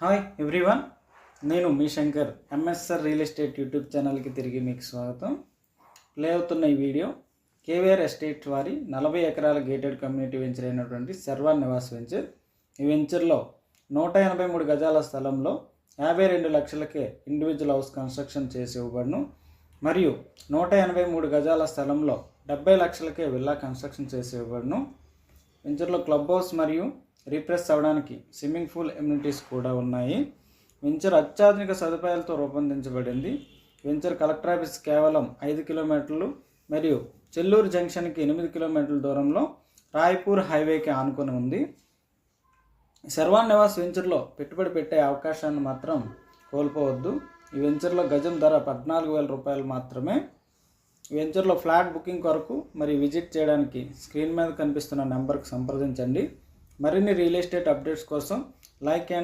Hi everyone, నేను మీ Shankar. MSR real estate YouTube ఛానల్కి తిరిగి మీకు స్వాగతం. ప్లే అవుతున్న ఈ వీడియో కేవీఆర్ ఎస్టేట్ వారి 40 ఎకరాల గేటెడ్ కమ్యూనిటీ వెంచర్ అయినటువంటి శర్వాన్ నివాస్ వెంచర్. ఈ వెంచర్లో 183 గజాల స్థలంలో 52 లక్షలకే ఇండివిజువల్ హౌస్ కన్స్ట్రక్షన్ చేసి ఇవ్వబడును. మరియు 183 గజాల స్థలంలో 70 లక్షలకే విల్లా కన్స్ట్రక్షన్ చేసి ఇవ్వబడును. వెంచర్లో క్లబ్ హౌస్ మరియు రీప్రెస్ అవ్వడానికి స్విమ్మింగ్ పూల్ ఎమ్యూనిటీస్ కూడా ఉన్నాయి. వెంచర్ అత్యాధునిక సదుపాయాలతో రూపొందించబడింది. వెంచర్ కలెక్టర్ ఆఫీస్ కేవలం 5 కిలోమీటర్లు మరియు చెల్లూరు జంక్షన్కి 8 కిలోమీటర్ల దూరంలో రాయ్పూర్ హైవేకి ఆనుకొని ఉంది. శర్వాన్ నివాస్ వెంచర్లో పెట్టుబడి పెట్టే అవకాశాన్ని మాత్రం కోల్పోవద్దు. ఈ వెంచర్లో గజం ధర 14,000 రూపాయలు మాత్రమే. వెంచర్లో ఫ్లాట్ బుకింగ్ కొరకు మరియు విజిట్ చేయడానికి స్క్రీన్ మీద కనిపిస్తున్న నెంబర్కి సంప్రదించండి. మరిన్ని రియల్ ఎస్టేట్ అప్డేట్స్ కోసం లైక్ అండ్